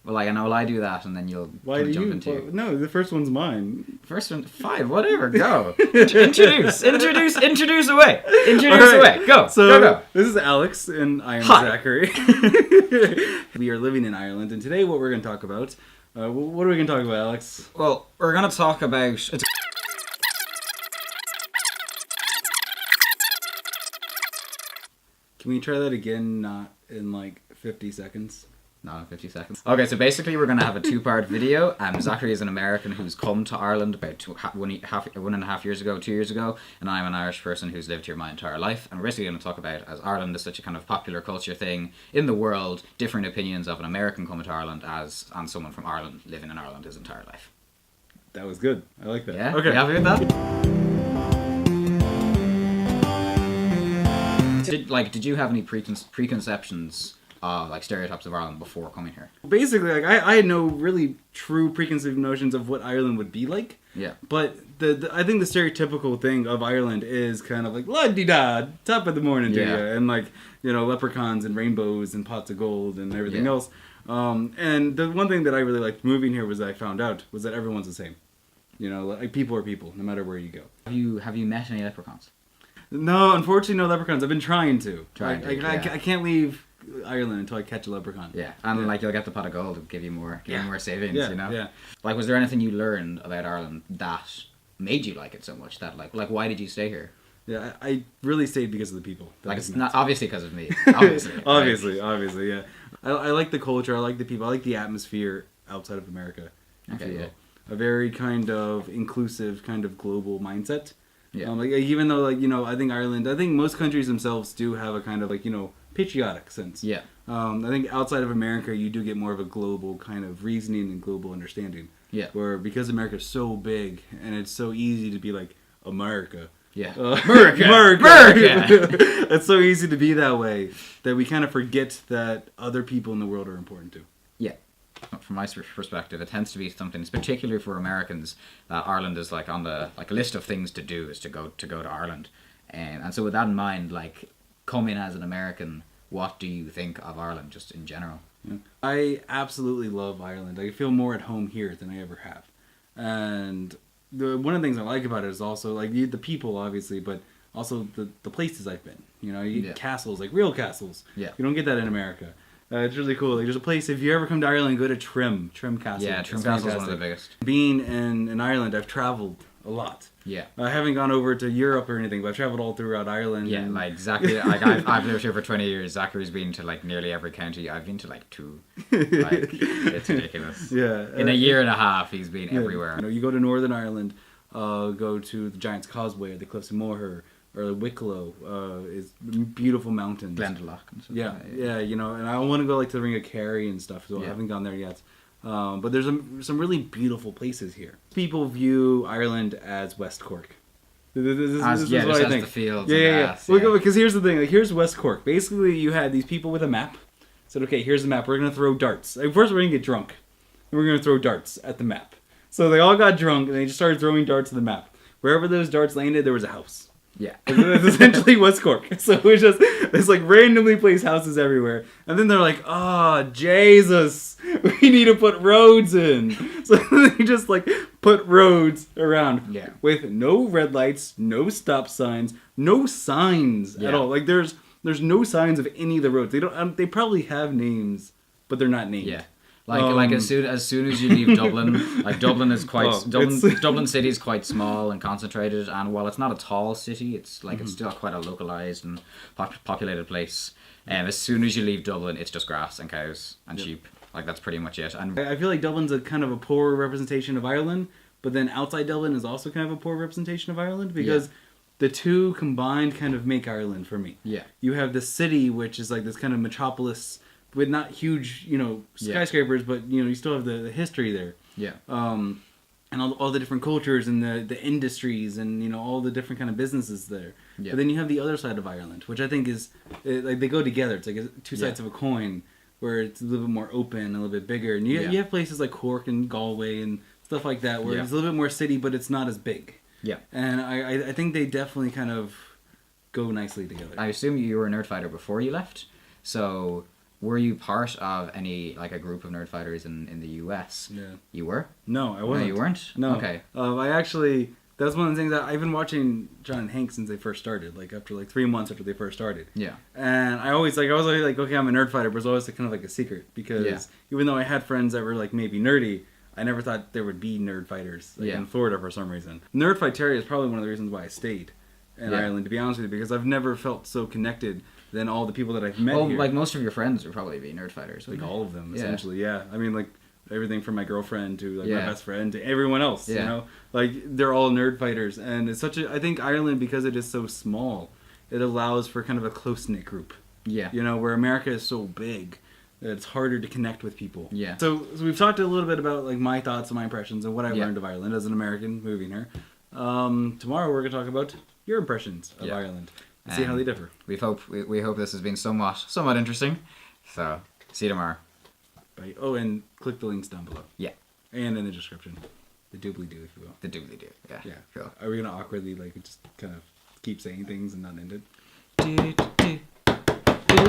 Well, like, I know, will I do that, and then you'll Why do jump you? into... Well, no, the first one's mine. First one, fine, whatever, go. Introduce away. Introduce away, go, go. This is Alex, and I am Hi. Zachary. We are living in Ireland, and today what we're going to talk about... what are we going to talk about, Alex? Well, we're going to talk about... Can we try that again, not in like 50 seconds? Not in 50 seconds. Okay, so basically we're going to have a two-part video. Zachary is an American who's come to Ireland about 1.5 years ago, 2 years ago, and I'm an Irish person who's lived here my entire life. And we're basically going to talk about, as Ireland is such a kind of popular culture thing in the world, different opinions of an American coming to Ireland and someone from Ireland living in Ireland his entire life. That was good. I like that. Yeah? Okay. You happy with that? Did you have any preconceptions like stereotypes of Ireland before coming here? Basically, like I had no really true preconceived notions of what Ireland would be like. Yeah. But I think the stereotypical thing of Ireland is kind of like la-di-da, top of the morning to Yeah. you, and like, you know, leprechauns and rainbows and pots of gold and everything Yeah. else. And the one thing that I really liked moving here was that I found out was that everyone's the same. You know, like people are people, no matter where you go. Have you met any leprechauns? No, unfortunately, no leprechauns. I've been trying to. Yeah. I can't leave Ireland until I catch a leprechaun. Yeah, and like you'll get the pot of gold to give you more savings, Yeah, you know? yeah. Like, was there anything you learned about Ireland that made you like it so much? That like why did you stay here? Yeah, I really stayed because of the people. that Like, I've it's met. not obviously because of me. Obviously, obviously, yeah. I like the culture. I like the people. I like the atmosphere outside of America. If Okay, you will. yeah. A very kind of inclusive, kind of global mindset. Yeah. Like even though, like, you know, I think most countries themselves do have a kind of like, you know, patriotic sense. Yeah. I think outside of America, you do get more of a global kind of reasoning and global understanding. Yeah. Where because America's so big and it's so easy to be like America. Yeah. America. It's so easy to be that way that we kind of forget that other people in the world are important too. Yeah. From my perspective, it tends to be something, particularly for Americans, that Ireland is like on the like a list of things to do is to go to Ireland, and so with that in mind, like coming as an American, what do you think of Ireland just in general? Yeah. I absolutely love Ireland. I feel more at home here than I ever have, and one of the things I like about it is also like the people, obviously, but also the places I've been. You know, you get castles, like real castles. Yeah. You don't get that in America. It's really cool. Like, there's a place, if you ever come to Ireland, go to Trim Castle. Yeah, Trim Castle is one of the biggest. Being in Ireland, I've traveled a lot. Yeah. I haven't gone over to Europe or anything, but I've traveled all throughout Ireland. Yeah, like exactly. Like I've lived here for 20 years. Zachary's been to like nearly every county. I've been to like 2. Like, it's ridiculous. Yeah. In a year and a half, he's been everywhere. You know, you go to Northern Ireland, go to the Giant's Causeway, or the Cliffs of Moher, or Wicklow, is beautiful mountains. Glendalough and stuff. Yeah, you know, and I want to go like to the Ring of Kerry and stuff, so I haven't gone there yet. But there's some really beautiful places here. People view Ireland as West Cork. This is what I think. The fields. Yeah. Because here's the thing. Like, here's West Cork. Basically, you had these people with a map. Said, okay, here's the map. We're gonna throw darts. Like, first, we're gonna get drunk. And we're gonna throw darts at the map. So they all got drunk and they just started throwing darts at the map. Wherever those darts landed, there was a house. Yeah. It's essentially West Cork. So it was just, there's like randomly placed houses everywhere. And then they're like, oh, Jesus, we need to put roads in. So they just like put roads around with no red lights, no stop signs, no signs at all. Like there's no signs of any of the roads. They don't. They probably have names, but they're not named. Yeah. Like as soon as you leave Dublin, like Dublin is quite Dublin city is quite small and concentrated, and while it's not a tall city, it's like it's still quite a localized and populated place. And as soon as you leave Dublin, it's just grass and cows and sheep. Like that's pretty much it. And I feel like Dublin's a kind of a poor representation of Ireland, but then outside Dublin is also kind of a poor representation of Ireland because the two combined kind of make Ireland for me. Yeah. You have the city, which is like this kind of metropolis with not huge, you know, skyscrapers, but, you know, you still have the history there. Yeah. And all the different cultures and the industries and, you know, all the different kind of businesses there. Yeah. But then you have the other side of Ireland, which I think is, like, they go together. It's like two sides of a coin where it's a little bit more open, a little bit bigger. And you have places like Cork and Galway and stuff like that where it's a little bit more city, but it's not as big. Yeah. And I think they definitely kind of go nicely together. I assume you were a nerd fighter before you left, so Were you part of any like a group of nerd fighters in the US? Yeah. You were? No, I wasn't. No, you weren't? No. Okay. I actually, that's one of the things that I've been watching John and Hank since they first started, like after like 3 months after they first started. Yeah. And I was always like, okay, I'm a nerd fighter, but it was always like, kind of like a secret because even though I had friends that were like maybe nerdy, I never thought there would be nerd fighters in Florida for some reason. Nerd Fighteria is probably one of the reasons why I stayed in Ireland, to be honest with you, because I've never felt so connected than all the people that I've met here. Like most of your friends would probably be nerd fighters. Like all of them, essentially, yeah. I mean, like everything from my girlfriend to like my best friend to everyone else, you know? Like they're all nerd fighters, and it's I think Ireland, because it is so small, it allows for kind of a close-knit group. Yeah. You know, where America is so big that it's harder to connect with people. Yeah. So we've talked a little bit about like my thoughts and my impressions and what I've learned of Ireland as an American moving here. Tomorrow we're going to talk about your impressions of Ireland and see how they differ. We hope this has been somewhat interesting. So, see you tomorrow. Bye. Oh, and click the links down below. Yeah. And in the description. The doobly-doo, if you will. The doobly-doo, yeah. Yeah. Cool. Are we going to awkwardly like just kind of keep saying things and not end it?